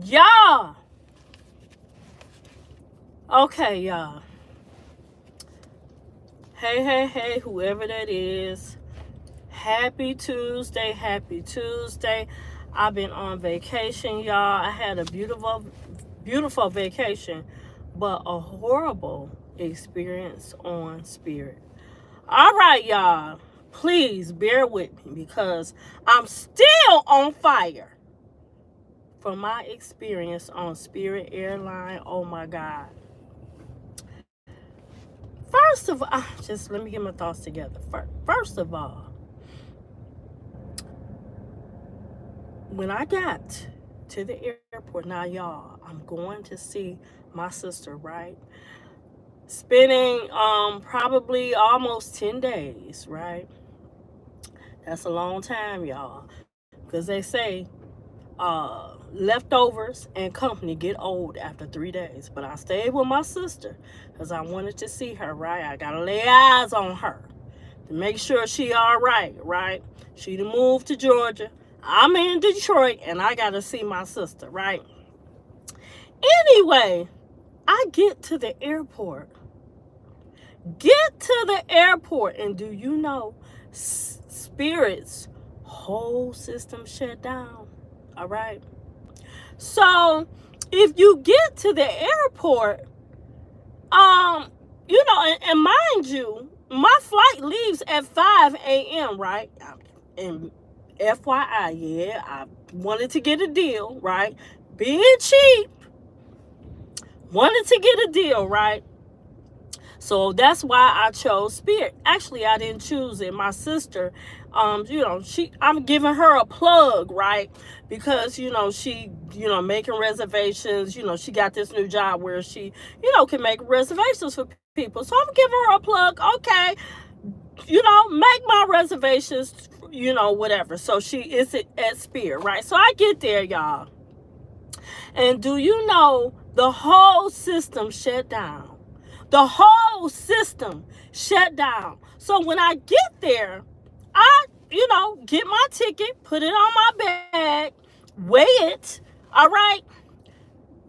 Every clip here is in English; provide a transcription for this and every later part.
Y'all. Okay, y'all. Hey, hey, hey, whoever that is. Happy Tuesday. Happy Tuesday. I've been on vacation, y'all. I had a beautiful, beautiful vacation, but a horrible experience on Spirit. All right, y'all. Please bear with me because I'm still on fire from my experience on Spirit Airline. Oh my God. First of all, just let me get my thoughts together. First of all, when I got to the airport, now y'all, I'm going to see my sister, right? Spending probably almost 10 days, right? That's a long time, y'all. Because they say leftovers and company get old after 3 days. But I stayed with my sister because I wanted to see her, right? I gotta lay eyes on her to make sure she all right, right? She done moved to Georgia. I'm in Detroit and I gotta see my sister, right? Anyway, I get to the airport. Get to the airport, and do you know Spirit's whole system shut down? All right. So if you get to the airport, and mind you, my flight leaves at 5 a.m., right? And FYI, yeah, I wanted to get a deal, right? Being cheap, wanted to get a deal, right? So that's why I chose Spirit. Actually, I didn't choose it. My sister, I'm giving her a plug, right? Because, she, making reservations, she got this new job where she, can make reservations for people. So I'm giving her a plug. Okay, make my reservations, whatever. So she is at Spirit, right? So I get there, y'all. And do you know the whole system shut down? The whole system shut down. So when I get there, I, get my ticket, put it on my bag, weigh it. All right.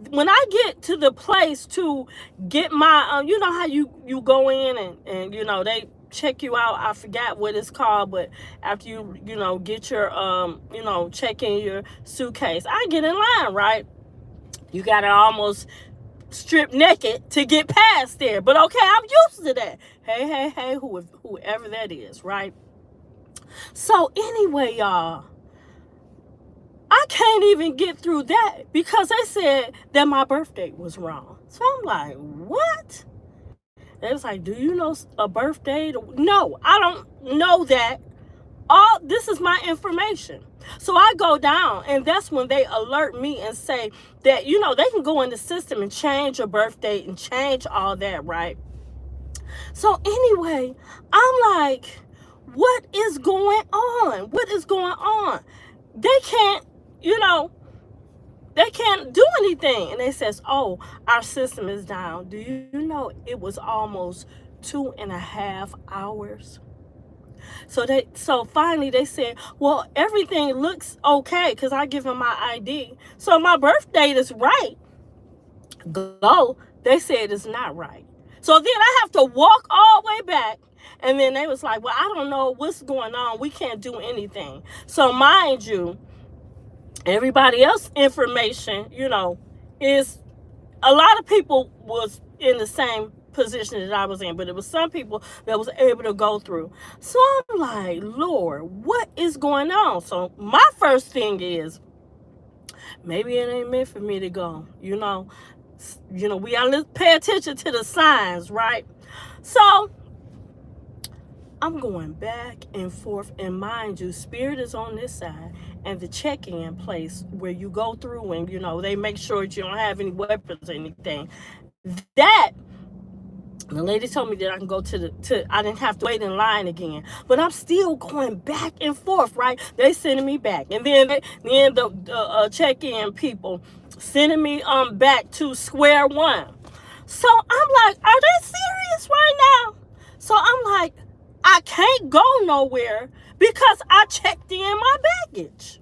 When I get to the place to get my, how you go in and they check you out. I forgot what it's called, but after you get your, check in your suitcase, I get in line, right? You got to almost strip naked to get past there. But okay, I'm used to that. Hey, hey, hey, whoever that is, right? So anyway, y'all, I can't even get through that because they said that my birthday was wrong. So I'm like, what? They was like, do you know a birthday? No, I don't know that. All this is my information. So I go down, and that's when they alert me and say that, they can go in the system and change your birth date and change all that, right? So anyway, I'm like, what is going on? What is going on? They can't, they can't do anything. And they says, oh, our system is down. Do you know it was almost 2.5 hours? So finally they said, well, everything looks okay because I give them my ID. So my birth date is right. Go. They said it's not right. So then I have to walk all the way back. And then they was like, well, I don't know what's going on. We can't do anything. So mind you, everybody else information, is a lot of people was in the same position that I was in, but it was some people that was able to go through. So I'm like, Lord, what is going on? So my first thing is, maybe it ain't meant for me to go. We gotta pay attention to the signs, right? So I'm going back and forth, and mind you, Spirit is on this side, and the check-in place where you go through and they make sure that you don't have any weapons or anything. That the lady told me that I can go I didn't have to wait in line again. But I'm still going back and forth, right? They sending me back. And then the check-in people sending me back to square one. So I'm like, are they serious right now? So I'm like, I can't go nowhere because I checked in my baggage.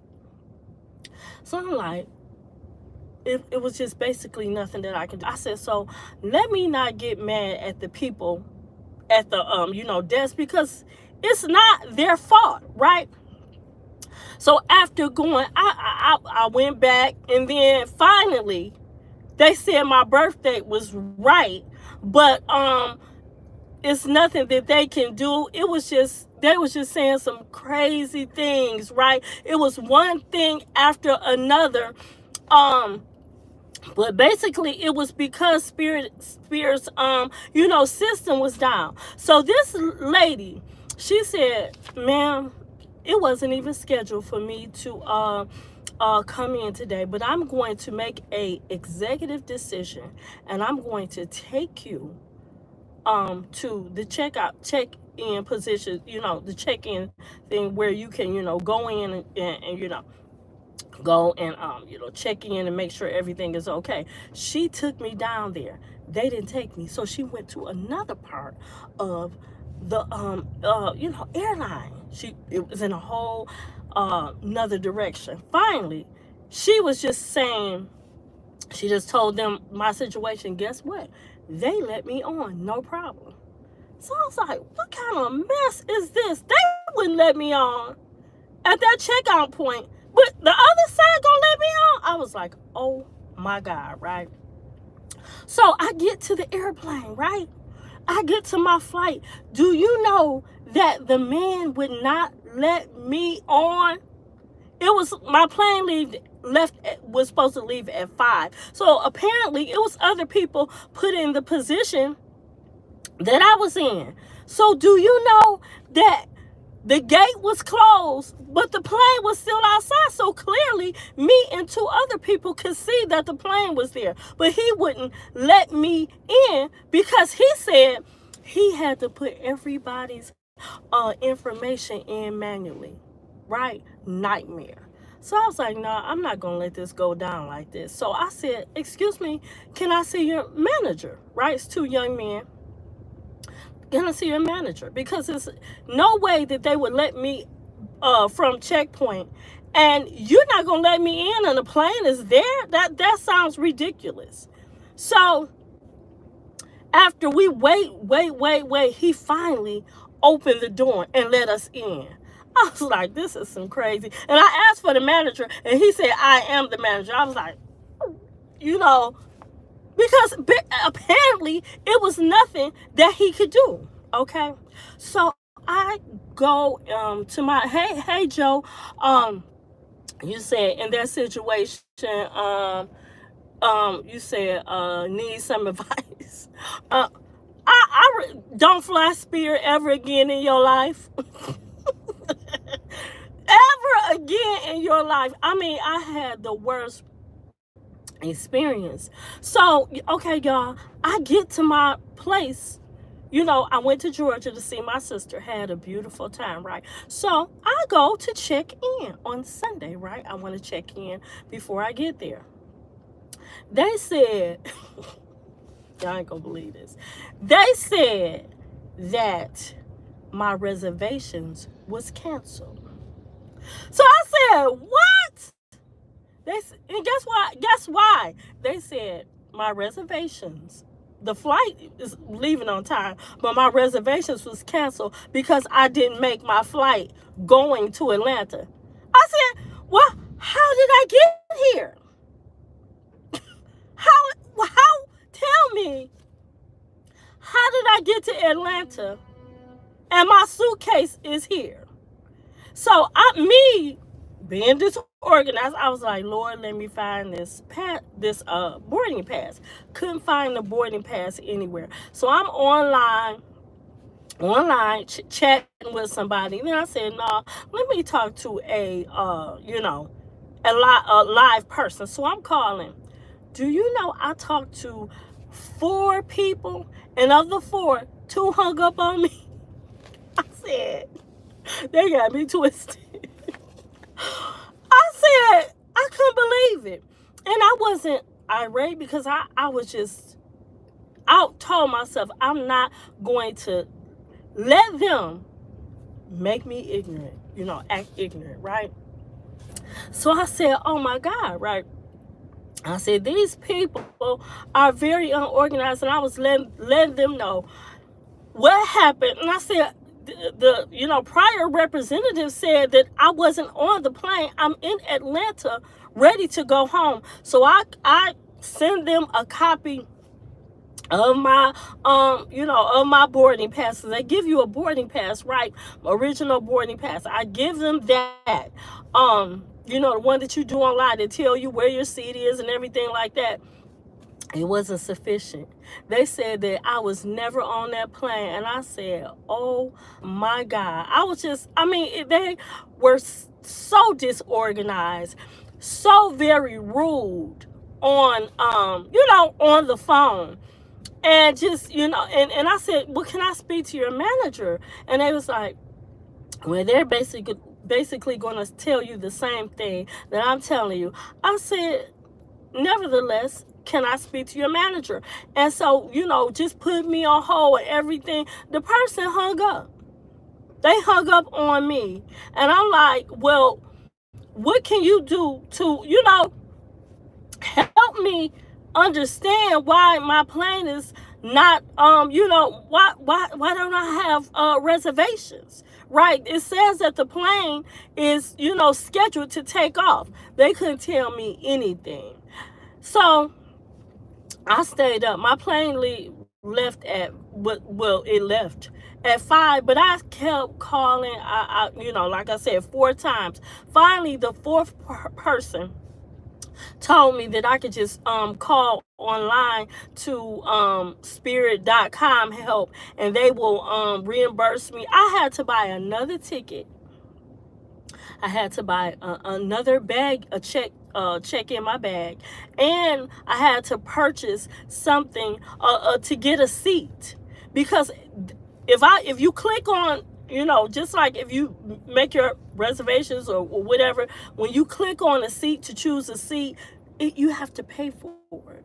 So I'm like, it was just basically nothing that I can do. I said, so let me not get mad at the people at the desk, because it's not their fault, right? So after going, I went back, and then finally they said my birthday was right, but it's nothing that they can do. It was just, they was just saying some crazy things, right? It was one thing after another. But basically it was because Spirit's system was down. So this lady, she said, ma'am, it wasn't even scheduled for me to come in today, but I'm going to make a executive decision, and I'm going to take you to the check-in position, the check-in thing where you can, go in and go and check in and make sure everything is okay. She took me down there. They didn't take me, so she went to another part of the airline. It was in a whole another direction. Finally, she was just saying, she just told them my situation. Guess what? They let me on, no problem. So I was like, what kind of mess is this? They wouldn't let me on at that checkout point, but the other side gonna let me on? I was like, oh my God, right? So I get to the airplane, right? I get to my flight. Do you know that the man would not let me on? It was, my plane was supposed to leave at 5. So apparently it was other people put in the position that I was in. So do you know that the gate was closed, but the plane was still outside? So clearly me and 2 other people could see that the plane was there, but he wouldn't let me in because he said he had to put everybody's information in manually, right? Nightmare. So I was like, no, I'm not gonna let this go down like this. So I said, excuse me, can I see your manager? Right? It's 2 young men. Can I see your manager? Because it's no way that they would let me from checkpoint, and you're not gonna let me in and the plane is there. That sounds ridiculous. So after we wait, he finally opened the door and let us in. I was like, this is some crazy. And I asked for the manager, and he said, I am the manager. I was like, because apparently it was nothing that he could do. Okay, so I go to my, hey Joe, you said in that situation, you said need some advice. I don't fly Spirit ever again in your life. Ever again in your life. I mean, I had the worst experience. So, okay, y'all, I get to my place. I went to Georgia to see my sister. Had a beautiful time, right? So I go to check in on Sunday, right? I want to check in before I get there. They said, y'all ain't gonna believe this. They said that my reservations was canceled. So I said, what? And guess why? They said my reservations, the flight is leaving on time, but my reservations was canceled because I didn't make my flight going to Atlanta. I said, well, how did I get here? Tell me, how did I get to Atlanta and my suitcase is here? So me being disorganized, I was like, Lord, let me find this boarding pass. Couldn't find the boarding pass anywhere. So I'm online chatting with somebody. And then I said, no, let me talk to a live person. So I'm calling. Do you know I talked to 4 people, and of the 4, 2 hung up on me? I said, they got me twisted. I said, I couldn't believe it. And I wasn't irate because I was just, I told myself, I'm not going to let them make me ignorant, act ignorant, right? So I said, oh my God, right? I said, these people are very unorganized, and I was letting them know what happened. And I said, the prior representative said that I wasn't on the plane. I'm in Atlanta, ready to go home. So I send them a copy of my of my boarding pass. They give you a boarding pass, right? Original boarding pass. I give them that. The one that you do online that tell you where your seat is and everything like that. It wasn't sufficient. They said that I was never on that plane, and I said, "Oh my God!" They were so disorganized, so very rude on the phone, and just and I said, "Well, can I speak to your manager?" And they was like, "Well, they're basically going to tell you the same thing that I'm telling you." I said, "Nevertheless, can I speak to your manager?" And so, just put me on hold and everything. The person hung up. They hung up on me. And I'm like, well, what can you do to, help me understand why my plane is not, why don't I have reservations? Right? It says that the plane is, scheduled to take off. They couldn't tell me anything. So I stayed up. My plane left it left at 5, but I kept calling. Like I said, 4 times. Finally, the fourth person told me that I could just call online to spirit.com help, and they will reimburse me. I had to buy another ticket. I had to buy another bag, check in my bag, and I had to purchase something to get a seat, because if you click on, just like if you make your reservations or whatever, when you click on a seat to choose a seat, you have to pay for it.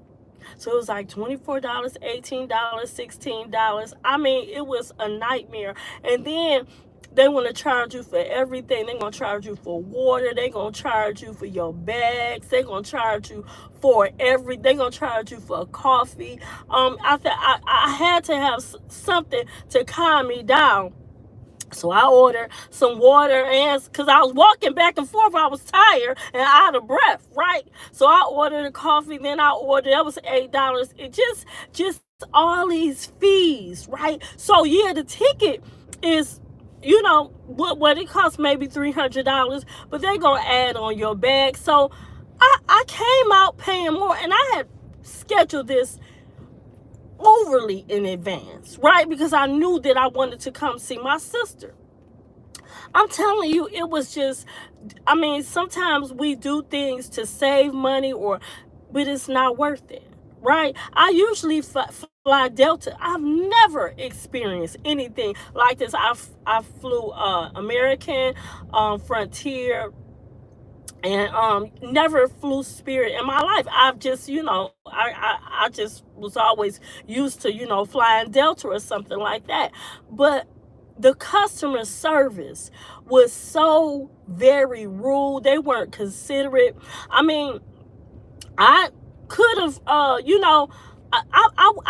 So it was like $24, $18, $16. I mean, it was a nightmare. And then they want to charge you for everything. They're going to charge you for water. They're going to charge you for your bags. They're going to charge you for everything. They're going to charge you for coffee. I had to have something to calm me down. So I ordered some water, and because I was walking back and forth, I was tired and out of breath, right? So I ordered a coffee, then that was $8. It just all these fees, right? So yeah, the ticket is, what it costs, maybe $300, but they're gonna add on your bag. So I came out paying more, and I had scheduled this overly in advance, right? Because I knew that I wanted to come see my sister. I'm telling you, it was just, sometimes we do things to save money, but it's not worth it, right? I usually fly Delta. I've never experienced anything like this. I flew American, Frontier, and never flew Spirit in my life. I've just, I just was always used to, flying Delta or something like that. But the customer service was so very rude. They weren't considerate. I could have, I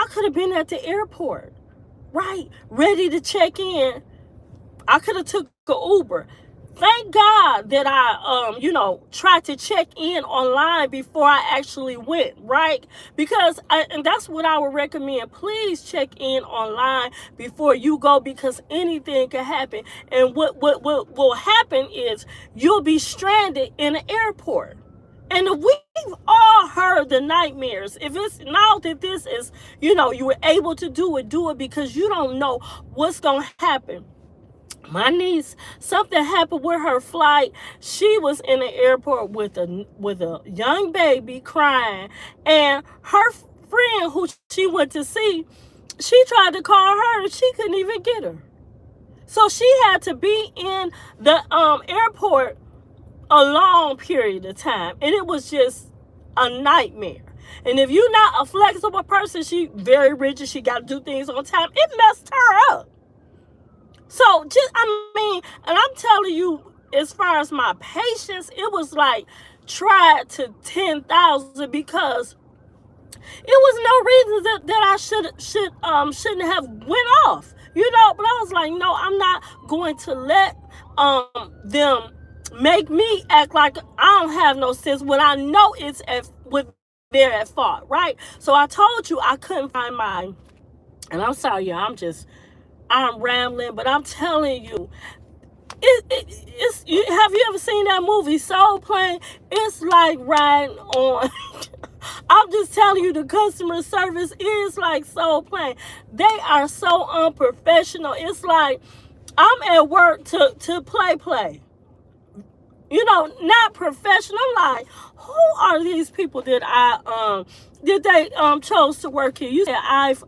could have been at the airport, right, ready to check in. I could have took an Uber. Thank God that I, tried to check in online before I actually went, right? And that's what I would recommend. Please check in online before you go, because anything can happen. And what will happen is you'll be stranded in an airport. And we've all heard the nightmares. If it's now that this is, you were able to do it because you don't know what's going to happen. My niece, something happened with her flight. She was in the airport with a young baby crying, and her friend who she went to see, she tried to call her and she couldn't even get her. So she had to be in the airport a long period of time, and it was just a nightmare. And if you're not a flexible person, she very rigid, she got to do things on time, it messed her up. So and I'm telling you, as far as my patience, it was like tried to 10,000 because it was no reason that I shouldn't have went off, but I was like, no, I'm not going to let them make me act like I don't have no sense when I know it's when they're at fault, right? So I told you I couldn't find mine, and I'm sorry, y'all, I'm rambling, but I'm telling you, have you ever seen that movie Soul Plane? It's like riding on. I'm just telling you, the customer service is like Soul Plane. They are so unprofessional. It's like I'm at work to play. Not professional. I'm like, who are these people that they chose to work here? You said I've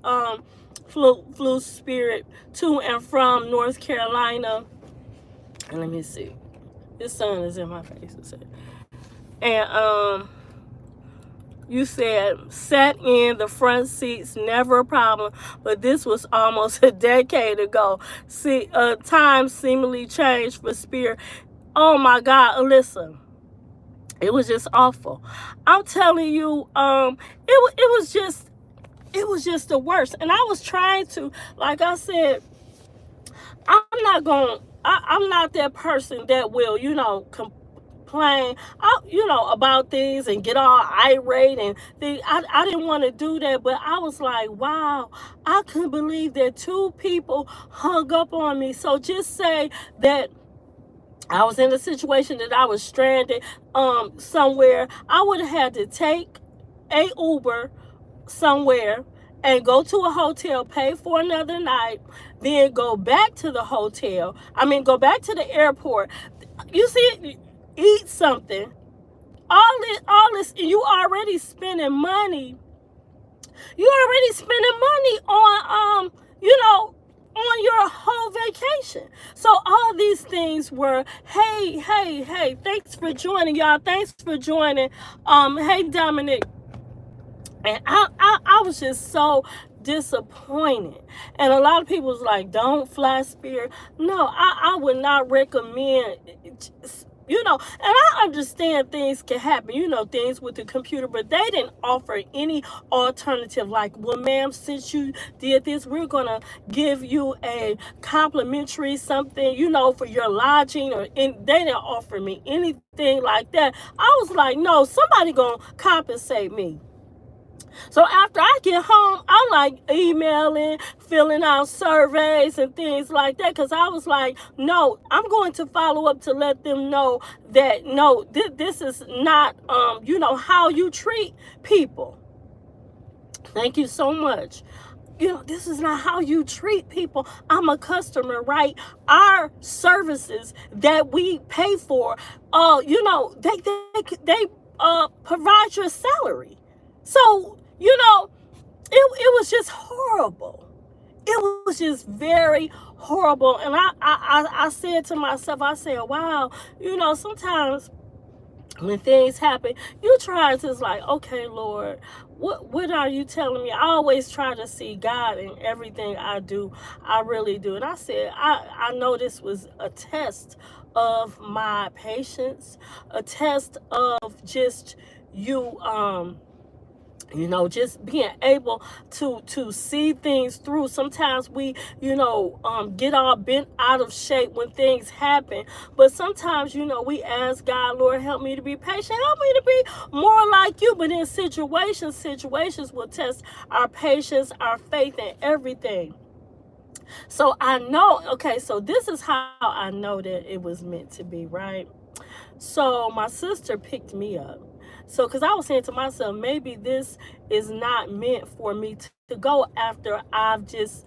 flew Spirit to and from North Carolina. And let me see. This sun is in my face. And you said sat in the front seats, never a problem, but this was almost a decade ago. See, time seemingly changed for Spirit. Oh my God, Alyssa, it was just awful. I'm telling you, it was just the worst. And I was trying to, like I said, I'm not that person that will, complain, about things and get all irate and things. I didn't want to do that, but I was like, wow, I couldn't believe that two people hung up on me. So just say that I was in a situation that I was stranded somewhere. I would have had to take a Uber somewhere and go to a hotel, pay for another night, then go back to the hotel. Go back to the airport. You see, eat something. All this, you already spending money. You already spending money on your whole vacation. So all these things were, hey, thanks for joining, y'all. Thanks for joining. Hey, Dominic. And I was just so disappointed. And a lot of people was like, don't fly Spirit. No, I would not recommend, and I understand things can happen, things with the computer, but they didn't offer any alternative. Like, well, ma'am, since you did this, we're going to give you a complimentary something, for your lodging, and they didn't offer me anything like that. I was like, no, somebody going to compensate me. So after I get home, I'm like emailing, filling out surveys and things like that, because I was like, no, I'm going to follow up to let them know that, no, this is not, how you treat people. Thank you so much. This is not how you treat people. I'm a customer, right? Our services that we pay for, they provide your salary. So, it was just horrible. It was just very horrible. And I said to myself, I said, wow, sometimes when things happen, you try to, like, okay, Lord, what are you telling me? I always try to see God in everything I do. I really do. And I said, I know this was a test of my patience, a test of just you, just being able to see things through. Sometimes we, get all bent out of shape when things happen. But sometimes, we ask God, Lord, help me to be patient. Help me to be more like you. But in situations will test our patience, our faith, and everything. So I know, okay, so this is how I know that it was meant to be, right? So my sister picked me up. So, because I was saying to myself, maybe this is not meant for me to go after I've just,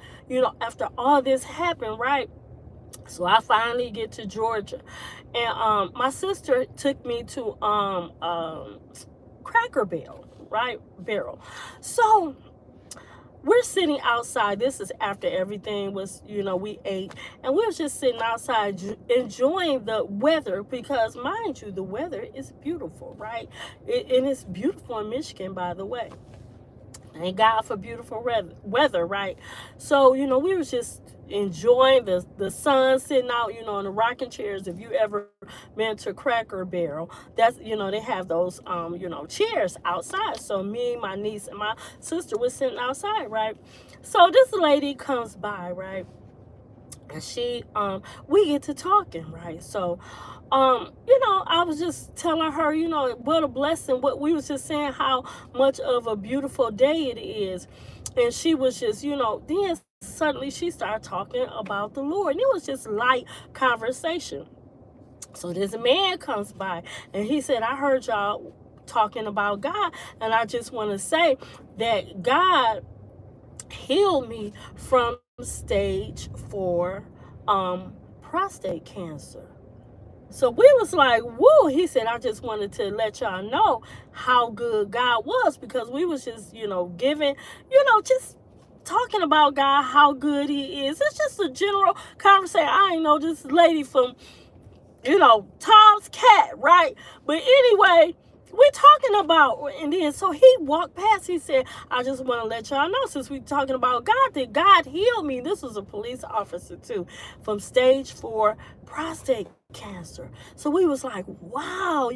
after all this happened, right? So I finally get to Georgia. And my sister took me to Cracker Barrel. So we're sitting outside. This is after everything was, we ate. And we were just sitting outside enjoying the weather, because, mind you, the weather is beautiful, right? And it's beautiful in Michigan, by the way. Thank God for beautiful weather, right? So, we was just enjoying the sun, sitting out, in the rocking chairs. If you ever been to Cracker Barrel, that's, they have those, chairs outside. So me, my niece, and my sister was sitting outside, right? So this lady comes by, right? And we get to talking, right? So I was just telling her, what a blessing. What we was just saying, how much of a beautiful day it is. And she was just, then suddenly she started talking about the Lord. And it was just light conversation. So this man comes by and he said, I heard y'all talking about God. And I just want to say that God healed me from stage 4 prostate cancer. So we was like, woo. He said, I just wanted to let y'all know how good God was, because we was just, giving, just talking about God, how good he is. It's just a general conversation. I ain't know this lady from, Tom's Cat, right? But anyway, we're talking about, and then so he walked past. He said, I just want to let y'all know, since we're talking about God, that God healed me. This was a police officer too, from stage 4 prostate cancer. So we was like, wow,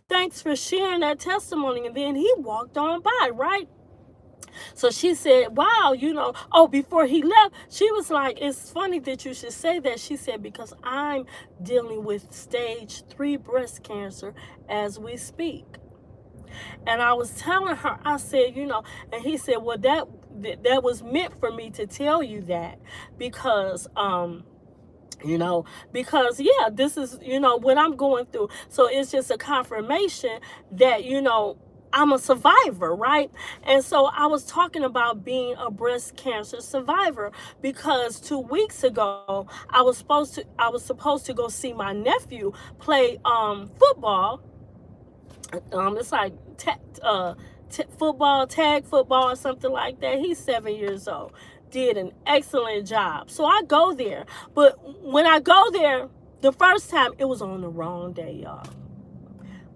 thanks for sharing that testimony. And then he walked on by, right? So she said, wow, before he left, she was like, it's funny that you should say that. She said, because I'm dealing with stage 3 breast cancer as we speak. And I was telling her, I said, and he said, well, that was meant for me to tell you that, because, this is, what I'm going through. So it's just a confirmation that, I'm a survivor, right? And so I was talking about being a breast cancer survivor, because 2 weeks ago I was supposed to go see my nephew play football. It's like football, tag football, or something like that. He's 7 years old. Did an excellent job. So I go there. But when I go there, the first time, it was on the wrong day, y'all.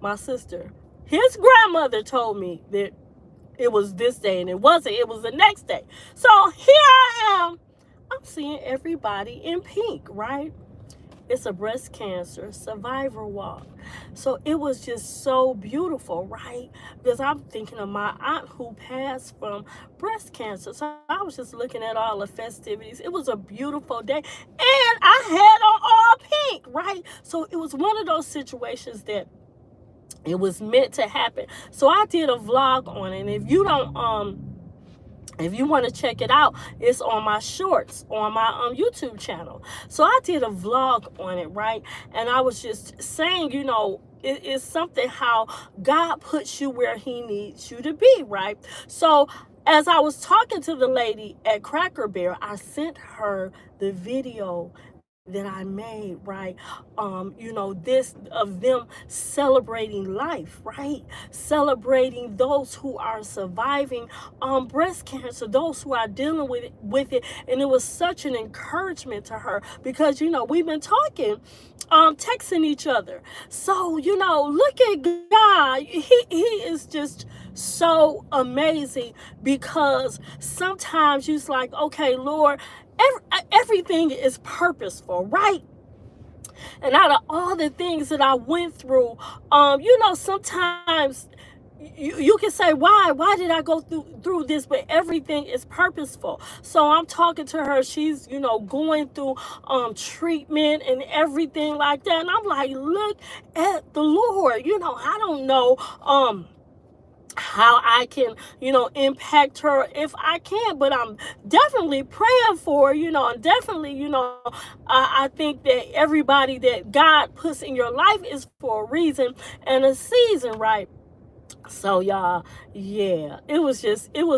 My sister, his grandmother told me that it was this day, and it wasn't. It was the next day. So here I am. I'm seeing everybody in pink, right? It's a breast cancer survivor walk. So it was just so beautiful, right? Because I'm thinking of my aunt who passed from breast cancer. So I was just looking at all the festivities. It was a beautiful day. And I had on all pink, right? So it was one of those situations that it was meant to happen. So I did a vlog on it. And if you want to check it out, it's on my shorts on my YouTube channel. So I did a vlog on it, right? And I was just saying, it is something how God puts you where he needs you to be, right? So as I was talking to the lady at Cracker Barrel, I sent her the video that I made, right? This of them celebrating life, right? Celebrating those who are surviving breast cancer, those who are dealing with it. And it was such an encouragement to her, because we've been talking, texting each other. So look at God. He is just so amazing, because sometimes you're like, okay, Lord, everything is purposeful, right? And out of all the things that I went through, sometimes you can say, why did I go through this? But everything is purposeful. So I'm talking to her. She's, going through treatment and everything like that. And I'm like, look at the Lord. I don't know how I can, impact her if I can, but I'm definitely praying for her, and definitely, I think that everybody that God puts in your life is for a reason and a season, right? So y'all, yeah, it was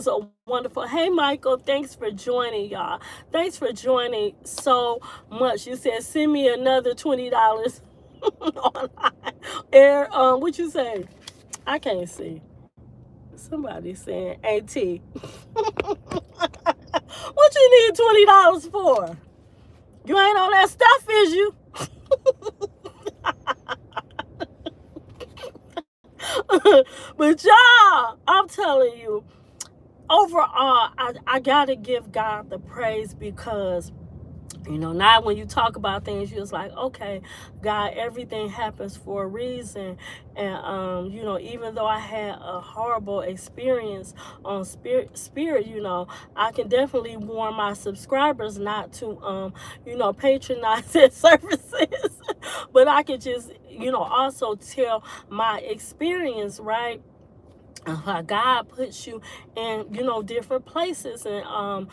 a wonderful. Hey, Michael, thanks for joining, y'all. Thanks for joining so much. You said, send me another $20 online. Air, what you say? I can't see. Somebody saying AT. What you need $20 for? You ain't on that stuff, is you? But y'all, I'm telling you, overall, I gotta give God the praise because now when you talk about things, you're just like, okay, God, everything happens for a reason. And even though I had a horrible experience on Spirit, I can definitely warn my subscribers not to patronize their services. But I could just also tell my experience, right? How God puts you in different places. And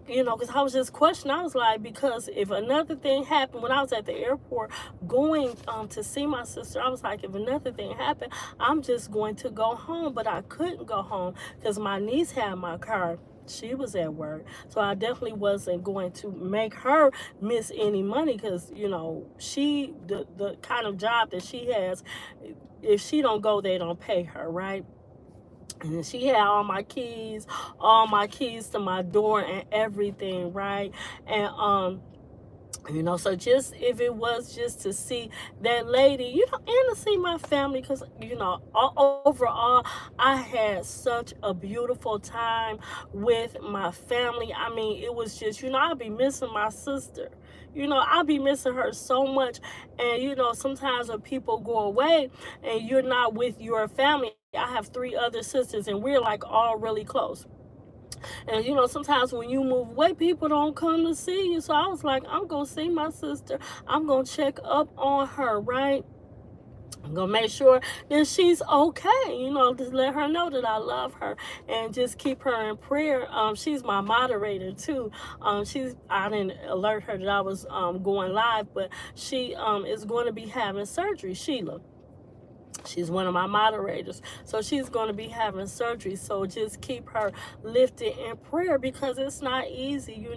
because I was just questioning. I was like, because if another thing happened when I was at the airport going to see my sister, I was like, if another thing happened, I'm just going to go home. But I couldn't go home because my niece had my car. She was at work, so I definitely wasn't going to make her miss any money because she the kind of job that she has, if she don't go, they don't pay her, right? And she had all my keys to my door and everything, right? And so just if it was just to see that lady, and to see my family, because overall, I had such a beautiful time with my family. I mean, it was just, I'd be missing my sister. I'd be missing her so much. And sometimes when people go away and you're not with your family, I have 3 other sisters, and we're like all really close. And sometimes when you move away, people don't come to see you. So I was like, I'm gonna see my sister. I'm gonna check up on her, right? I'm gonna make sure that she's okay. Just let her know that I love her and just keep her in prayer. She's my moderator too. I didn't alert her that I was going live, but she is going to be having surgery. She's one of my moderators. So she's going to be having surgery. So just keep her lifted in prayer because it's not easy,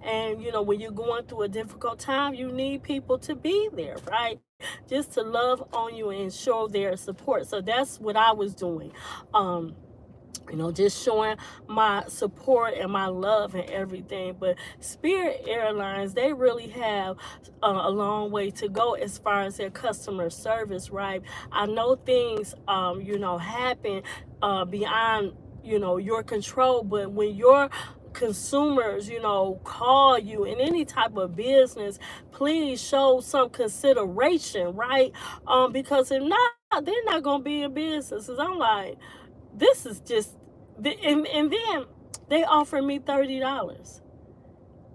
And, when you're going through a difficult time, you need people to be there, right? Just to love on you and show their support. So that's what I was doing. Just showing my support and my love and everything. But Spirit Airlines, they really have a long way to go as far as their customer service, right? I know things, happen beyond, your control, but when your consumers, call you in any type of business, please show some consideration, right? Because if not, they're not going to be in business. 'Cause I'm like, this is just and then they offered me $30,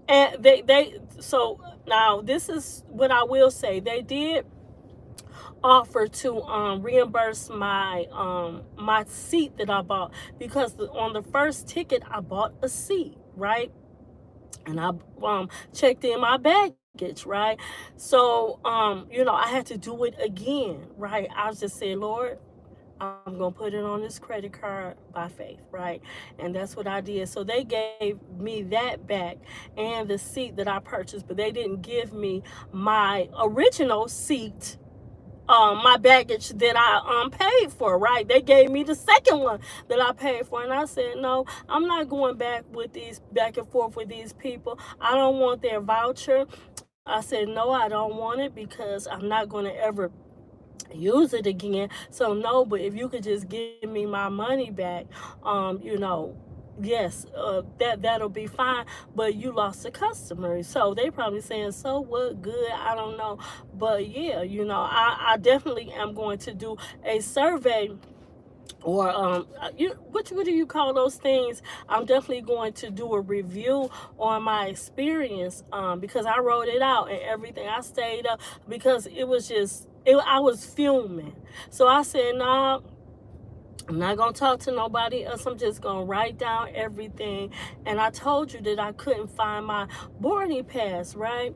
and they so now this is what I will say. They did offer to reimburse my seat that I bought, because on the first ticket I bought a seat, right? And I checked in my baggage, right? So I had to do it again, right? I was just saying, Lord, I'm going to put it on this credit card by faith, right? And that's what I did. So they gave me that back and the seat that I purchased, but they didn't give me my original seat, my baggage that I paid for, right? They gave me the second one that I paid for. And I said, no, I'm not going back and forth with these people. I don't want their voucher. I said, no, I don't want it because I'm not going to ever use it again. So no, but if you could just give me my money back, yes, that'll be fine. But you lost a customer, so they probably saying, so what? Good, I don't know, but yeah, I definitely am going to do a survey, or what do you call those things? I'm definitely going to do a review on my experience, because I wrote it out and everything. I stayed up because it was just I was fuming. So I said, nah, I'm not gonna talk to nobody else. I'm just gonna write down everything. And I told you that I couldn't find my boarding pass, right?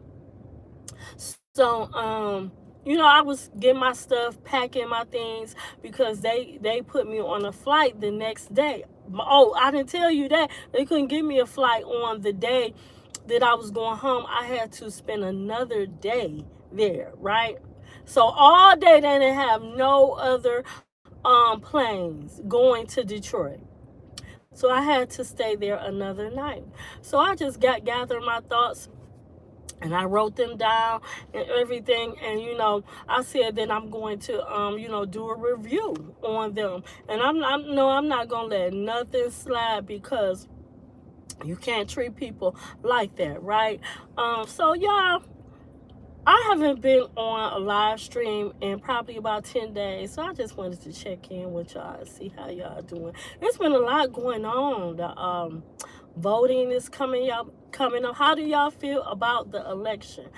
So I was getting my stuff, packing my things, because they put me on a flight the next day. Oh, I didn't tell you that. They couldn't give me a flight on the day that I was going home. I had to spend another day there, right? So all day they didn't have no other planes going to Detroit. So I had to stay there another night. So I just gathering my thoughts, and I wrote them down and everything. And I said that I'm going to do a review on them. And I'm not gonna let nothing slide, because you can't treat people like that, right? So y'all, I haven't been on a live stream in probably about 10 days. So I just wanted to check in with y'all and see how y'all doing. It's been a lot going on. The voting is coming up. How do y'all feel about the election?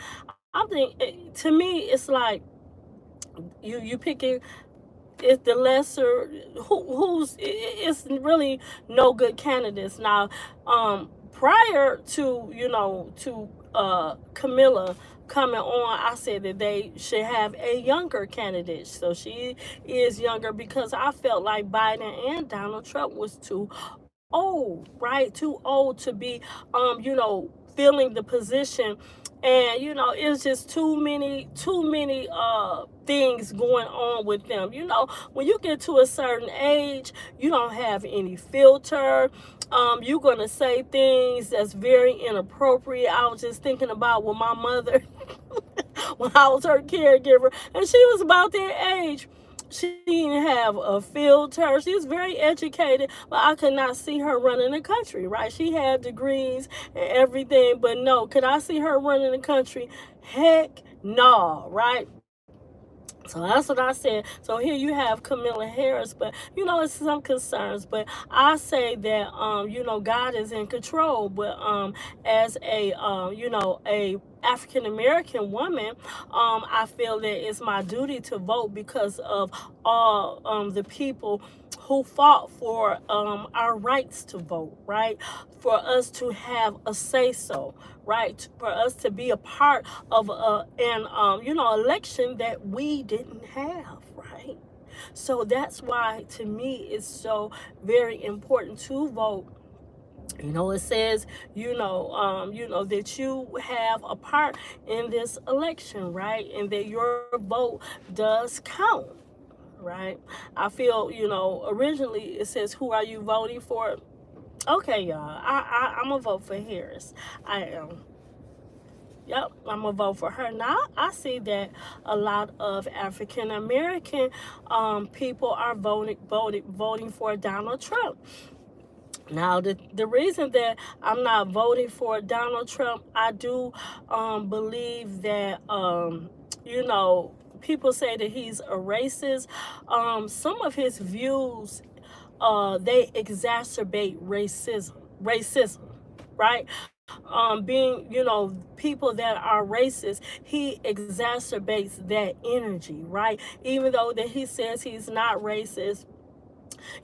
I think to me it's like you picking, it's the lesser, who's, it's really no good candidates now. Prior to Camilla coming on, I said that they should have a younger candidate. So she is younger, because I felt like Biden and Donald Trump was too old, right? Too old to be, filling the position. And it's just too many things going on with them. When you get to a certain age, you don't have any filter. You're gonna say things that's very inappropriate. I was just thinking about when my mother when I was her caregiver, and she was about their age. She didn't have a filter. She was very educated, but I could not see her running the country, right? She had degrees and everything, but no. Could I see her running the country? Heck no, right? So that's what I said. So here you have Camilla Harris, but it's some concerns. But I say that God is in control. But as a a African American woman, I feel that it's my duty to vote, because of all the people who fought for our rights to vote, right? For us to have a say so, right? For us to be a part of an election that we didn't have, right? So that's why, to me, it's so very important to vote. It says, that you have a part in this election, right? And that your vote does count, right? I feel, originally it says, who are you voting for? Okay, y'all, I'm gonna vote for Harris. I am. Yep, I'm gonna vote for her. Now I see that a lot of African American people are voting for Donald Trump. Now, the reason that I'm not voting for Donald Trump, I do believe that, people say that he's a racist. Some of his views, they exacerbate racism, right? Being, people that are racist, he exacerbates that energy, right? Even though that he says he's not racist,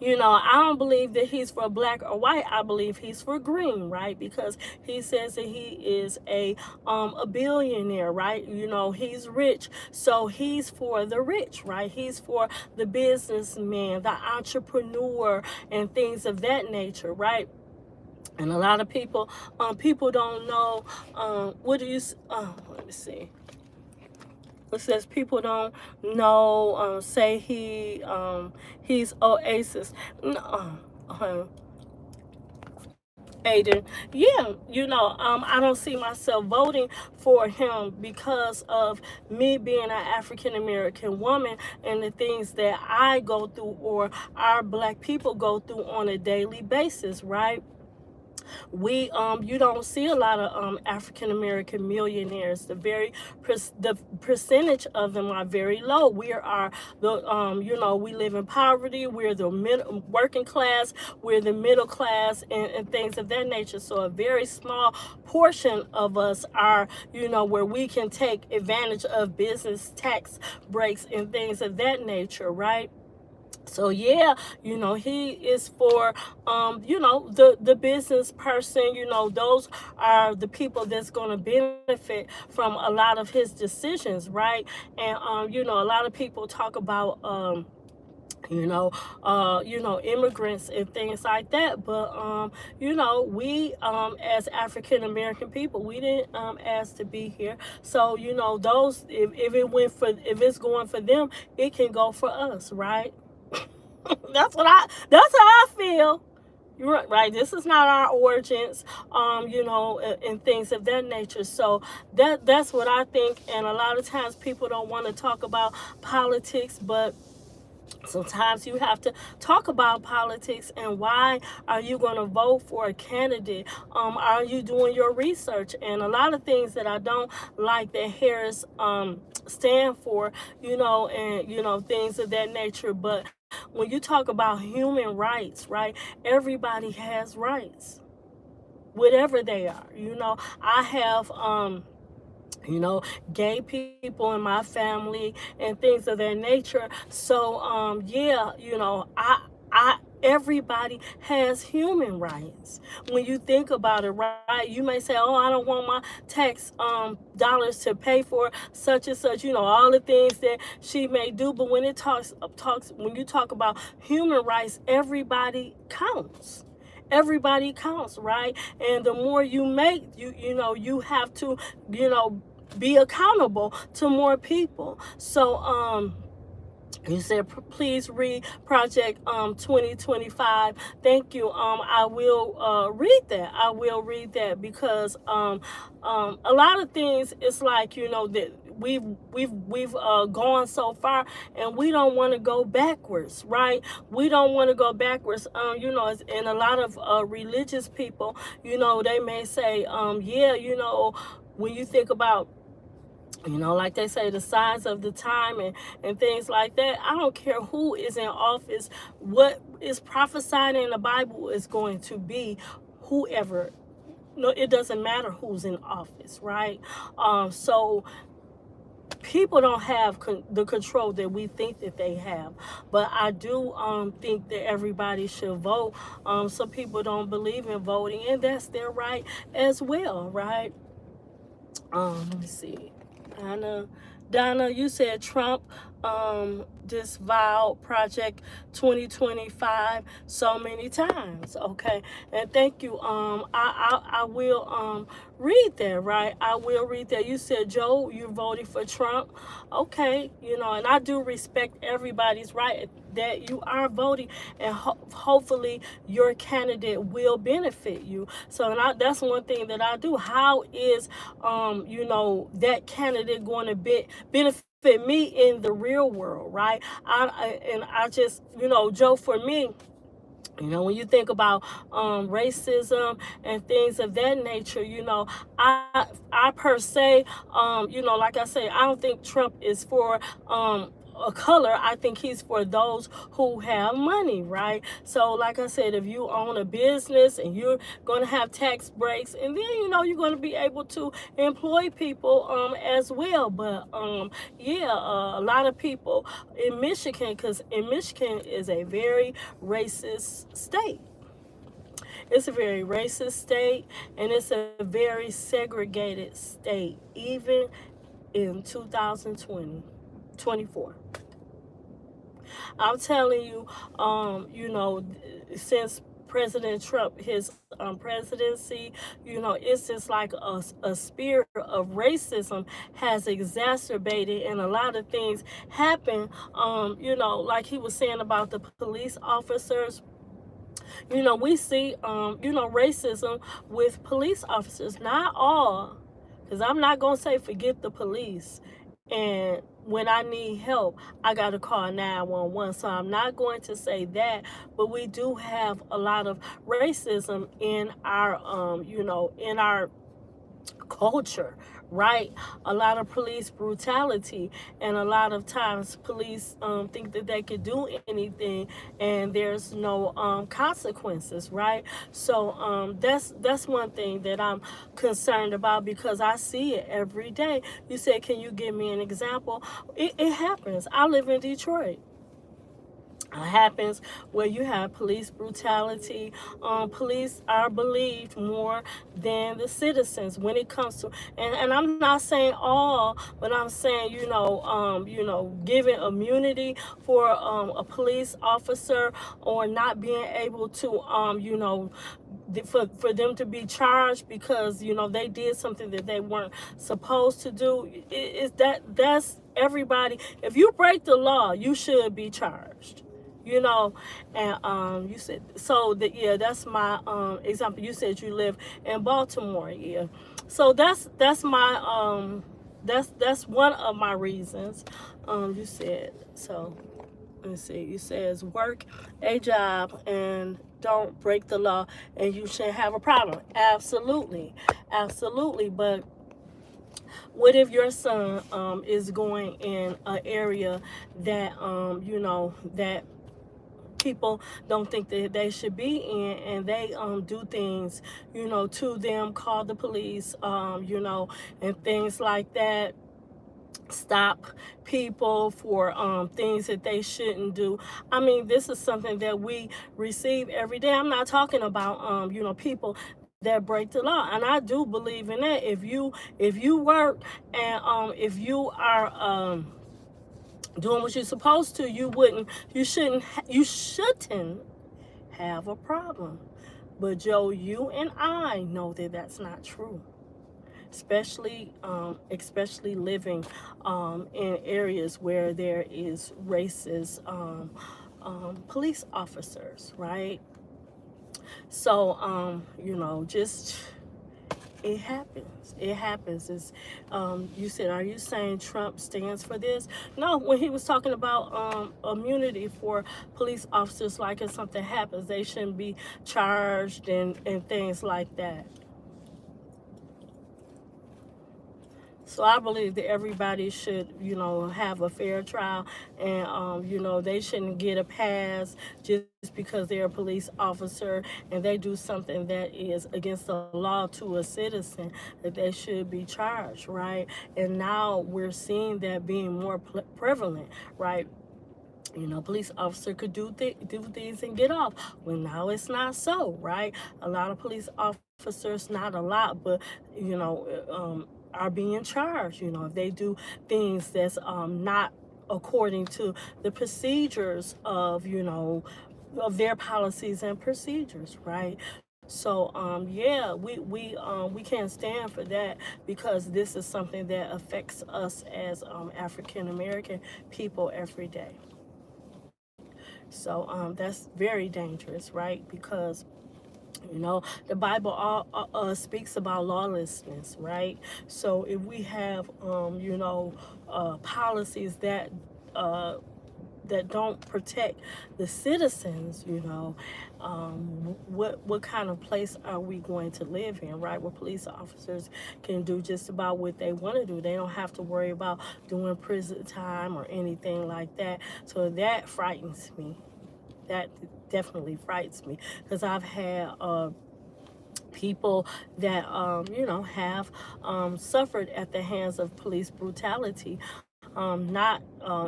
I don't believe that he's for black or white. I believe he's for green, right? Because he says that he is a billionaire, right? He's rich, so he's for the rich, right? He's for the businessman, the entrepreneur, and things of that nature, right? And a lot of people don't know. What do you? Let me see. It says people don't know. Say he's Oasis. No, Aiden. Yeah, I don't see myself voting for him, because of me being an African American woman and the things that I go through, or our black people go through on a daily basis, right? We You don't see a lot of African American millionaires. The percentage of them are very low. We are the we live in poverty. We're the working class. We're the middle class, and things of that nature. So a very small portion of us are, where we can take advantage of business tax breaks and things of that nature, right? So yeah, he is for the business person. Those are the people that's going to benefit from a lot of his decisions, right? And a lot of people talk about immigrants and things like that. But we as African American people, we didn't ask to be here. So those, if it's going for them, it can go for us, right? That's how I feel. You're right. This is not our origins, and things of that nature. So that's what I think. And a lot of times people don't want to talk about politics, but sometimes you have to talk about politics. And why are you going to vote for a candidate? Are you doing your research? And a lot of things that I don't like that Harris stand for, and things of that nature. But when you talk about human rights, right, everybody has rights, whatever they are. I have gay people in my family and things of that nature. So yeah, I everybody has human rights. When you think about it, right, you may say, oh, I don't want my tax dollars to pay for such and such, all the things that she may do. But when it talks when you talk about human rights, everybody counts. Everybody counts, right? And the more you make, you have to, be accountable to more people. So you said, please read Project 2025. Thank you. I will read that. I will read that because a lot of things, it's like, that we've gone so far, and we don't want to go backwards, right? We don't want to go backwards. And a lot of religious people, they may say, yeah, when you think about, like they say, the signs of the time, and things like that. I don't care who is in office. What is prophesied in the Bible is going to be whoever. No, it doesn't matter who's in office, right? So people don't have the control that we think that they have. But I do think that everybody should vote. Some people don't believe in voting, and that's their right as well, right? Let me see. Donna, Donna, you said Trump disavowed Project 2025 so many times. Okay, and thank you. I will read that. Right, I will read that. You said, Joe, you voted for Trump. Okay, and I do respect everybody's right that you are voting, and hopefully your candidate will benefit you. So, that's one thing that I do. How is that candidate going to benefit me in the real world, right? I just, Joe, for me, when you think about racism and things of that nature, I per se, like I say, I don't think Trump is for a color. I think he's for those who have money, right? So, like I said, if you own a business and you're going to have tax breaks, and then you're going to be able to employ people as well. But yeah, a lot of people in Michigan, because in Michigan is a very racist state. It's a very racist state, and it's a very segregated state, even in 2020, 24. I'm telling you, since President Trump, his presidency, it's just like a spirit of racism has exacerbated, and a lot of things happen. Like he was saying about the police officers. We see, racism with police officers. Not all, because I'm not going to say forget the police. And when I need help, I got to call 911. So I'm not going to say that, but we do have a lot of racism in our, in our culture, right? A lot of police brutality, and a lot of times police think that they could do anything, and there's no consequences, right? So that's one thing that I'm concerned about, because I see it every day. You said, can you give me an example? It happens. I live in Detroit. Happens where you have police brutality. Police are believed more than the citizens when it comes to, and I'm not saying all, but I'm saying, giving immunity for a police officer, or not being able to for them to be charged because they did something that they weren't supposed to do. That's everybody. If you break the law, you should be charged. you know. And you said so that, yeah, that's my example. You said you live in Baltimore, yeah. So that's my that's one of my reasons. You said so. Let's see. You says work a job and don't break the law, and you shouldn't have a problem. Absolutely, absolutely. But what if your son is going in an area that that people don't think that they should be in, and they do things, to them, call the police, and things like that, stop people for things that they shouldn't do. I mean, this is something that we receive every day. I'm not talking about people that break the law, and I do believe in that. If you work, and if you are doing what you're supposed to, you shouldn't have a problem. But Joe, you and I know that that's not true, especially living in areas where there is racist police officers, right? So just, it happens. It happens. It's you said, are you saying Trump stands for this? No, when he was talking about immunity for police officers, like if something happens, they shouldn't be charged and things like that. So I believe that everybody should, have a fair trial, and they shouldn't get a pass just because they're a police officer and they do something that is against the law to a citizen, that they should be charged, right? And now we're seeing that being more prevalent, right? Police officer could do things and get off. Well, now it's not so, right? A lot of police officers, not a lot, but are being charged. If they do things that's not according to the procedures of their policies and procedures, right? So yeah, we can't stand for that, because this is something that affects us as African American people every day. So that's very dangerous, right? Because the Bible speaks about lawlessness, right? So if we have policies uh, that don't protect the citizens, what kind of place are we going to live in, right? Where police officers can do just about what they want to do. They don't have to worry about doing prison time or anything like that. So that frightens me. That definitely frightens me, because I've had people that have suffered at the hands of police brutality. Not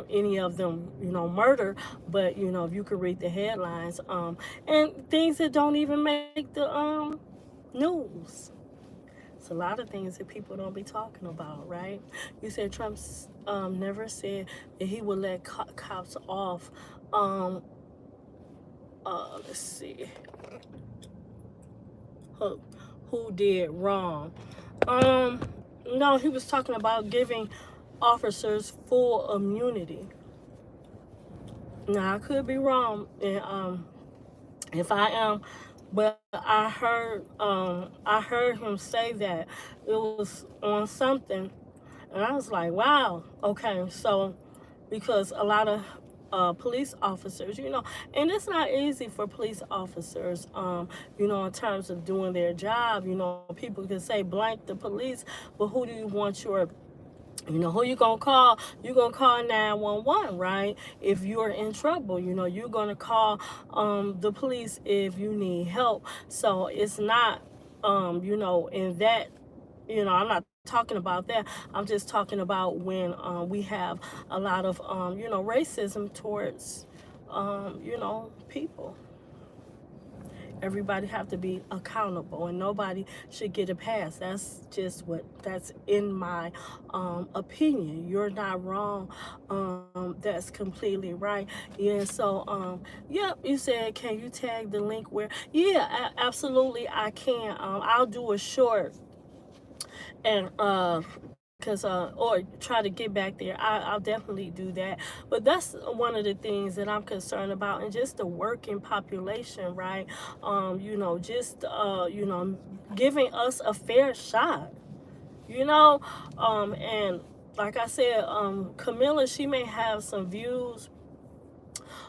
any of them murder, but if you could read the headlines, and things that don't even make the news. It's a lot of things that people don't be talking about, right? You said Trump's never said that he would let cops off. um let's see, who, who did wrong. Um, no, he was talking about giving officers full immunity. Now I could be wrong, and if I am, but I heard him say that it was on something, and I was like, wow, okay, so because a lot of police officers, and it's not easy for police officers, in terms of doing their job. People can say blank the police, but who do you want who you gonna call? You gonna call 911, right? If you're in trouble, you're gonna call the police if you need help. So it's not, in that, I'm not talking about that. I'm just talking about when we have a lot of, racism towards, people. Everybody have to be accountable, and nobody should get a pass. That's in my opinion. You're not wrong. That's completely right. Yeah. So yeah, you said, can you tag the link where? Yeah, absolutely, I can. I'll do a short and because or try to get back there. I'll definitely do that. But that's one of the things that I'm concerned about, and just the working population, right? Just giving us a fair shot, you know. And like I said, Camilla, she may have some views,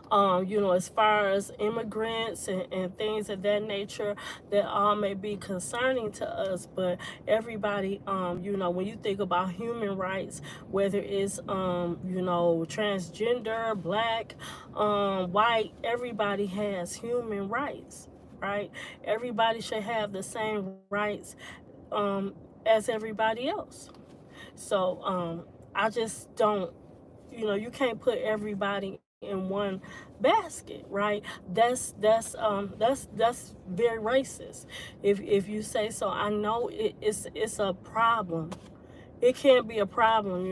as far as immigrants and things of that nature that all may be concerning to us. But everybody, when you think about human rights, whether it's, transgender, black, white, everybody has human rights, right? Everybody should have the same rights as everybody else. So I just don't, you can't put everybody in one basket, right? That's very racist, if you say so. I know it's a problem. It can't be a problem,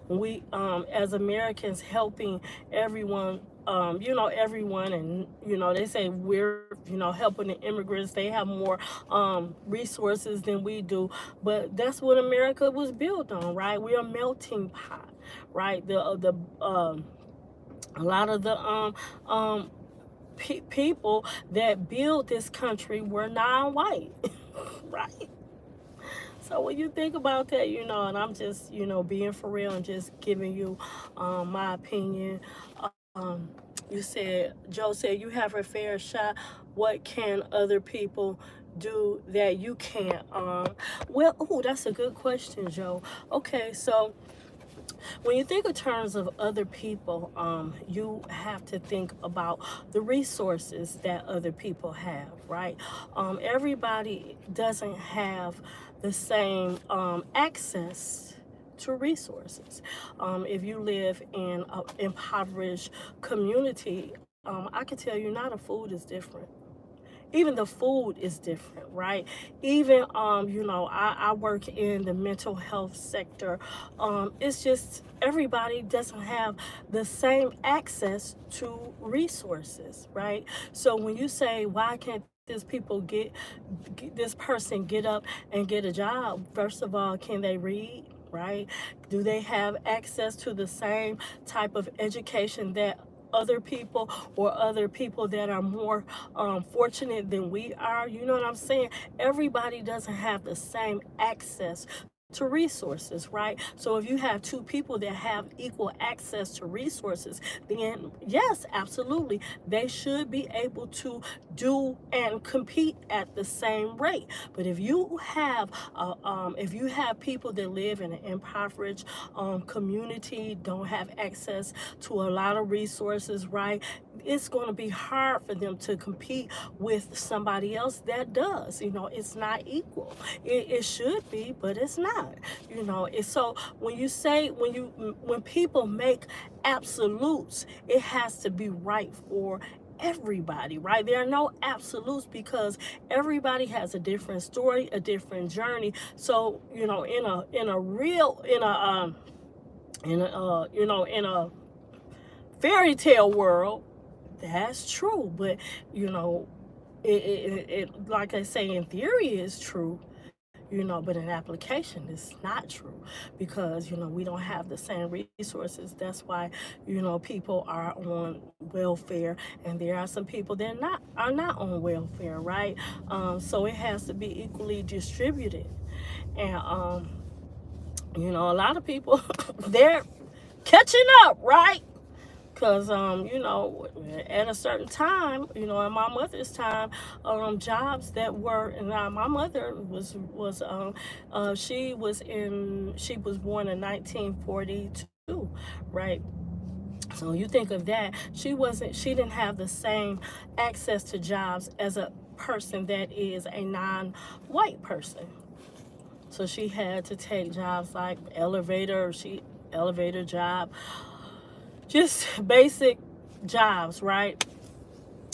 when we, as Americans, helping everyone, everyone. And they say we're, helping the immigrants. They have more resources than we do, but that's what America was built on, right? We're a melting pot, right? The a lot of the people that built this country were non-white, right? So when you think about that, and I'm just, being for real and just giving you my opinion. Um, Joe said, you have a fair shot. What can other people do that you can't? Well, oh, that's a good question, Joe. Okay, so when you think in terms of other people, you have to think about the resources that other people have, right? Everybody doesn't have the same access to resources. If you live in an impoverished community, I can tell you now the food is different. Even the food is different, right? Even I work in the mental health sector. It's just everybody doesn't have the same access to resources, right? So when you say, why can't this person get up and get a job? First of all, can they read, right? Do they have access to the same type of education that other people, or other people that are more fortunate than we are? You know what I'm saying? Everybody doesn't have the same access to resources, right? So if you have two people that have equal access to resources, then yes, absolutely, they should be able to do and compete at the same rate. But if you have people that live in an impoverished community, don't have access to a lot of resources, right? It's going to be hard for them to compete with somebody else that does. It's not equal. It should be, but it's not. So when people make absolutes, it has to be right for everybody, right? There are no absolutes, because everybody has a different story, a different journey. So in a fairy tale world, that's true. But like I say, in theory is true, but in application it's not true, because we don't have the same resources. That's why people are on welfare, and there are some people that are not on welfare, right? So it has to be equally distributed. And a lot of people they're catching up, right? Because at a certain time, in my mother's time, jobs that were, and my mother she was born in 1942, right? So you think of that, she didn't have the same access to jobs as a person that is a non-white person. So she had to take jobs like elevator job, just basic jobs, right?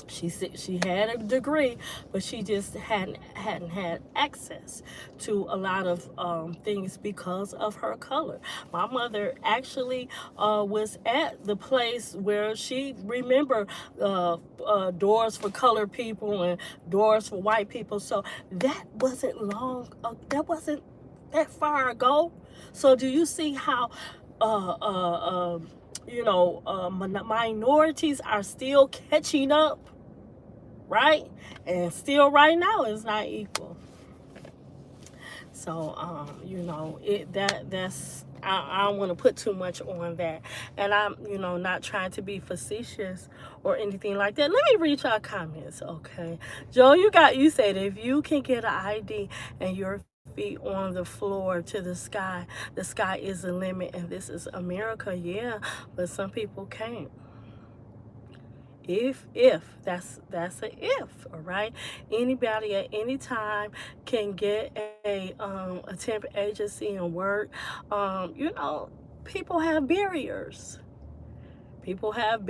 She said she had a degree, but she just hadn't had access to a lot of things because of her color. My mother actually was at the place where she remembered doors for colored people and doors for white people. So that wasn't long. That wasn't that far ago. So do you see how uh uh um minorities are still catching up, right? And still right now it's not equal. So it that's I don't want to put too much on that. And I'm, not trying to be facetious or anything like that. Let me read your comments, okay? Joe, you said if you can get an ID and your feet on the floor to the sky is the limit, and this is America. Yeah, but some people can't. If that's a if, all right. Anybody at any time can get a temp agency and work. People have barriers. People have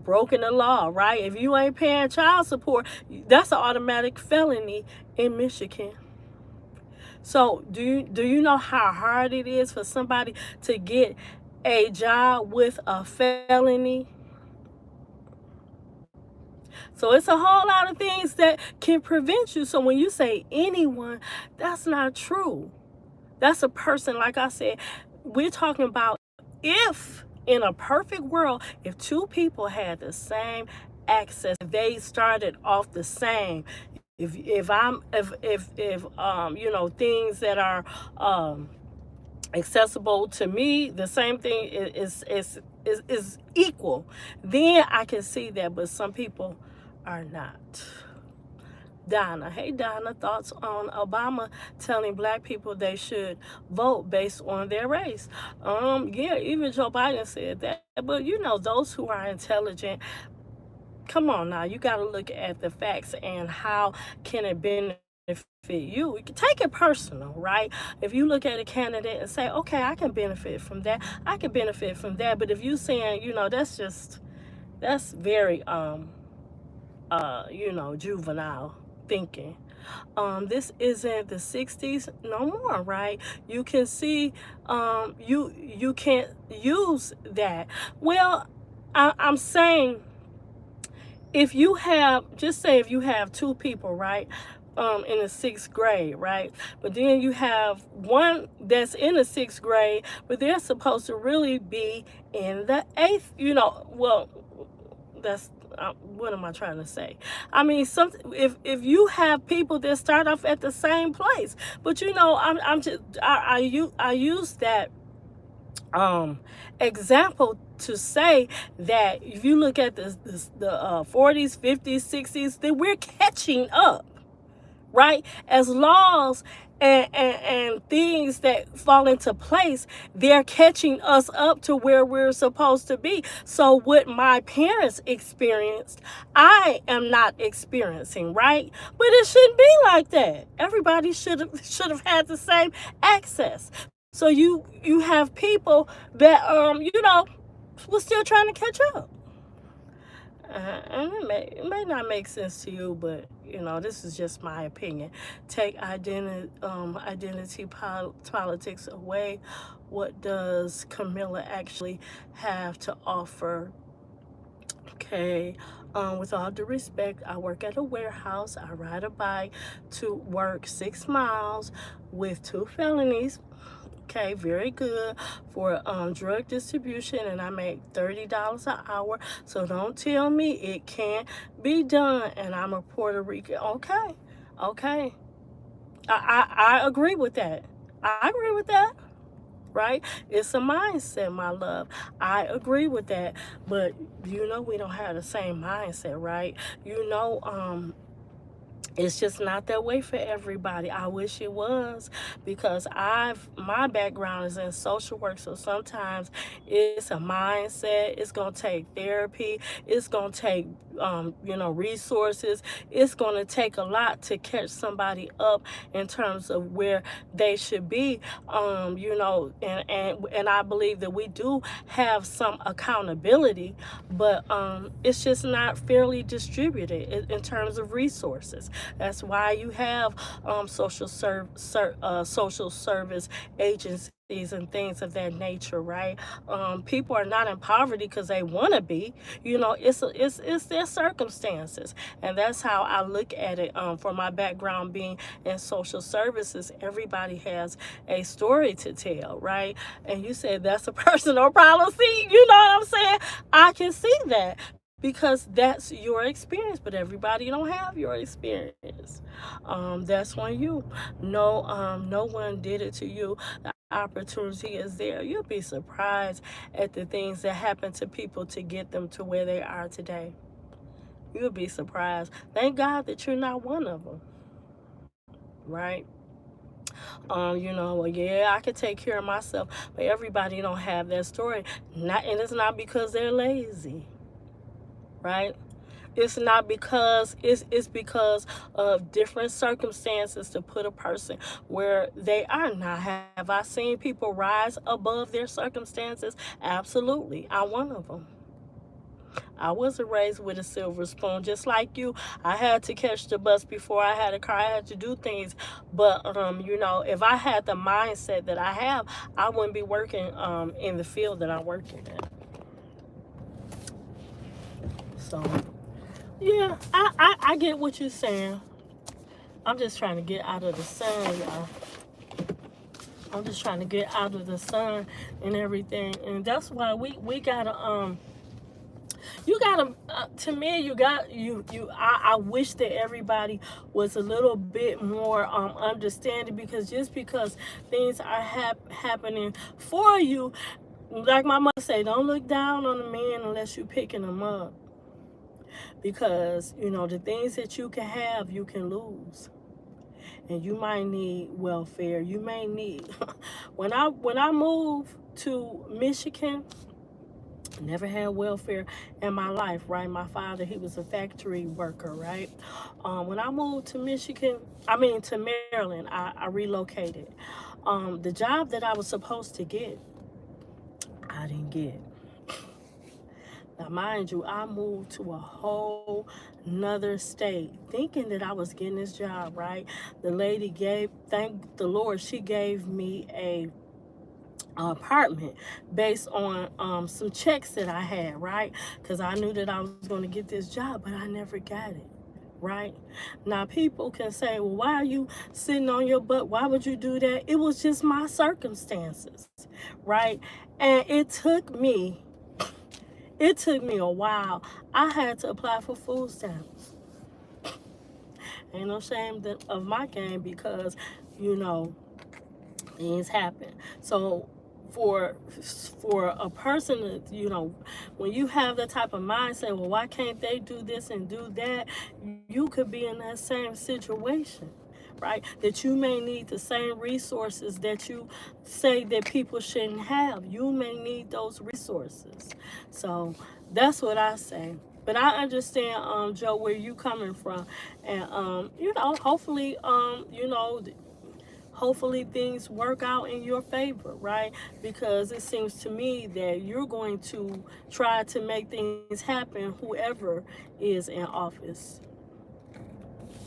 broken the law, right? If you ain't paying child support, that's an automatic felony in Michigan. So do you know how hard it is for somebody to get a job with a felony? So it's a whole lot of things that can prevent you. So when you say anyone, that's not true. That's a person, like I said, we're talking about if in a perfect world, if two people had the same access, they started off the same. If things that are accessible to me, the same thing is equal, then I can see that. But some people are not. Donna, hey Donna, thoughts on Obama telling black people they should vote based on their race? Yeah, even Joe Biden said that. But those who are intelligent, come on now, you got to look at the facts and how can it benefit you. You can take it personal, right? If you look at a candidate and say, okay, I can benefit from that, I can benefit from that. But if you saying, that's very juvenile thinking. This isn't the 60s no more, right? You can see, you can't use that. Well, I'm saying, if you have, just say if you have two people, right, in the sixth grade, right, but then you have one that's in the sixth grade, but they're supposed to really be in the eighth, well, that's what am I trying to say? I mean, if you have people that start off at the same place, but I use that example to say that if you look at the 40s, 50s, 60s, that we're catching up, right? As laws and things that fall into place, they're catching us up to where we're supposed to be. So what my parents experienced, I am not experiencing, right? But it shouldn't be like that. Everybody should have had the same access. So you have people that was still trying to catch up. And it may not make sense to you, but this is just my opinion. Take identity politics away. What does Camilla actually have to offer? Okay. With all due respect, I work at a warehouse. I ride a bike to work 6 miles with 2 felonies. Okay, very good for drug distribution, and I make $30 an hour. So don't tell me it can't be done. And I'm a Puerto Rican. Okay, okay, I agree with that. I agree with that. Right? It's a mindset, my love. I agree with that. But we don't have the same mindset, right? It's just not that way for everybody. I wish it was, because my background is in social work, so sometimes it's a mindset. It's gonna take therapy. It's gonna take resources. It's gonna take a lot to catch somebody up in terms of where they should be. And I believe that we do have some accountability, but it's just not fairly distributed in terms of resources. That's why you have social service agencies and things of that nature, right? People are not in poverty because they want to be. It's their circumstances, and that's how I look at it. For my background being in social services, everybody has a story to tell, right? And you said that's a personal problem. See, you know what I'm saying? I can see that because that's your experience, but everybody don't have your experience. That's on you. No one did it to you. The opportunity is there. You'll be surprised at the things that happen to people to get them to where they are today. You'll be surprised. Thank God that you're not one of them, right? Well, yeah, I can take care of myself, but everybody don't have that story. And it's not because they're lazy, right? It's not because it's because of different circumstances to put a person where they are not. Have I seen people rise above their circumstances? Absolutely. I'm one of them. I wasn't raised with a silver spoon, just like you. I had to catch the bus before I had a car. I had to do things, but if I had the mindset that I have, I wouldn't be working in the field that I'm working in. So yeah, I get what you're saying. I'm just trying to get out of the sun, y'all. I'm just trying to get out of the sun and everything, and that's why we gotta you gotta to me I wish that everybody was a little bit more understanding, because just because things are happening for you, like my mother say, don't look down on a man unless you're picking him up, because the things that you can have you can lose, and you might need welfare. You may need when I moved to Michigan, never had welfare in my life, right? My father, he was a factory worker, right? When I moved to Maryland, I relocated. The job that I was supposed to get, I didn't get. Now, mind you, I moved to a whole another state thinking that I was getting this job, right? The lady thank the Lord, she gave me a apartment based on some checks that I had, right? Because I knew that I was going to get this job, but I never got it. Right now, people can say, well, why are you sitting on your butt? Why would you do that? It was just my circumstances, right? And it took me a while. I had to apply for food stamps. Ain't no shame of my game, because things happen. So for a person to, when you have that type of mindset, well, why can't they do this and do that? You could be in that same situation, right? That you may need the same resources that you say that people shouldn't have. You may need those resources. So that's what I say. But I understand, Joe, where you coming from, and hopefully things work out in your favor, right? Because it seems to me that you're going to try to make things happen, whoever is in office,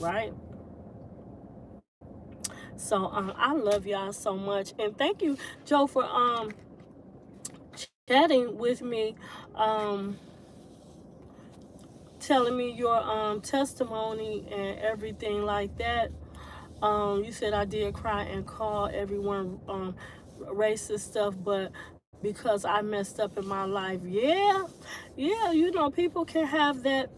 right? So I love y'all so much, and thank you, Joe, for chatting with me, telling me your testimony and everything like that. You said I did cry and call everyone racist stuff, but because I messed up in my life, yeah, people can have that.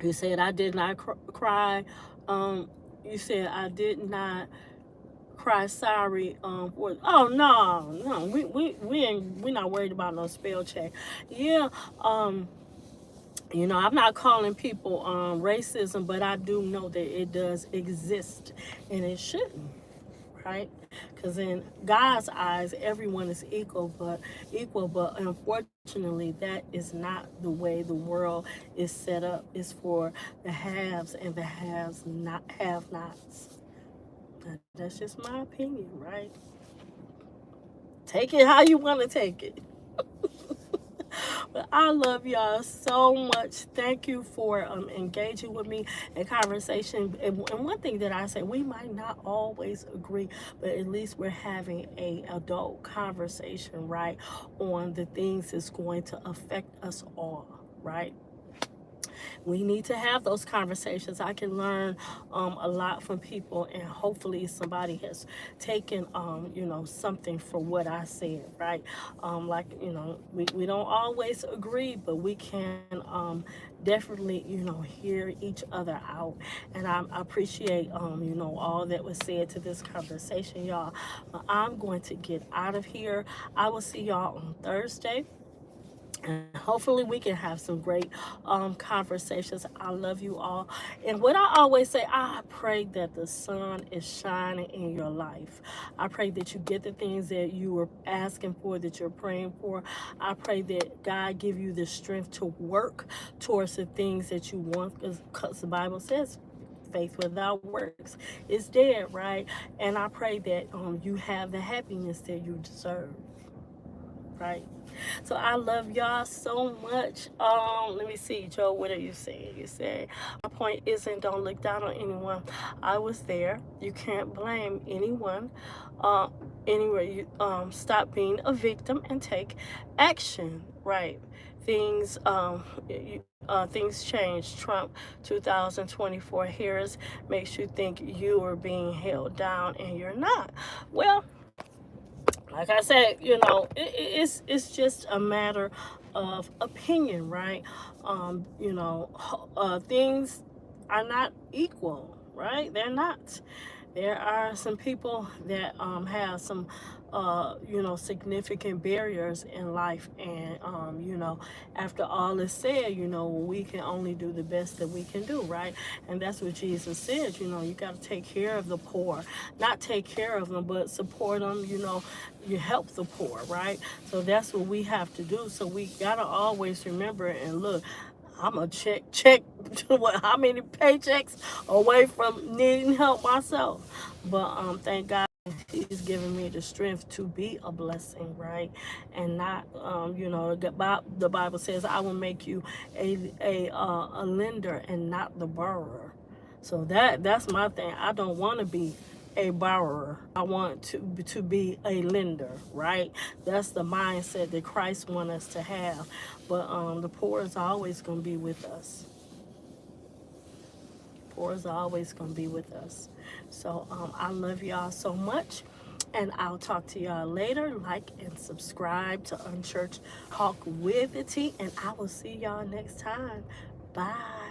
You said I did not cry. You said I did not cry sorry oh no, we not worried about no spell check. Yeah. I'm not calling people racism, but I do know that it does exist, and it shouldn't, right? Because in God's eyes, everyone is equal, but unfortunately, that is not the way the world is set up. It's for the haves and the have-nots. That's just my opinion, right? Take it how you want to take it. But I love y'all so much. Thank you for engaging with me in conversation. And one thing that I say, we might not always agree, but at least we're having a adult conversation, right, on the things that's going to affect us all, right? We need to have those conversations. I can learn a lot from people, and hopefully somebody has taken something for what I said, right? Like, we don't always agree, but we can definitely hear each other out. And I appreciate all that was said to this conversation, y'all. But I'm going to get out of here. I will see y'all on Thursday, and hopefully we can have some great conversations. I love you all. And what I always say, I pray that the sun is shining in your life. I pray that you get the things that you were asking for, that you're praying for. I pray that God give you the strength to work towards the things that you want, because the Bible says faith without works is dead, right? And I pray that you have the happiness that you deserve, right? So I love y'all so much. Let me see, Joe, what are you saying? You say my point isn't don't look down on anyone. I was there. You can't blame anyone. Uh, anyway, you stop being a victim and take action. Right? Things change. Trump 2024 hearers makes you think you are being held down and you're not. Well, like I said, it's just a matter of opinion, right? Things are not equal, right? They're not. There are some people that have some significant barriers in life, and after all is said, we can only do the best that we can do, right? And that's what Jesus said. You got to take care of the poor, not take care of them, but support them. You help the poor, right? So that's what we have to do. So we got to always remember and look, I'm a check how many paychecks away from needing help myself. But thank God he's given me the strength to be a blessing, right? And not the Bible says I will make you a lender and not the borrower. So that's my thing. I don't want to be a borrower. I want to be a lender, right? That's the mindset that Christ wants us to have. But the poor is always going to be with us. Poor is always going to be with us. So I love y'all so much. And I'll talk to y'all later. Like and subscribe to Unchurched Talk with the T. And I will see y'all next time. Bye.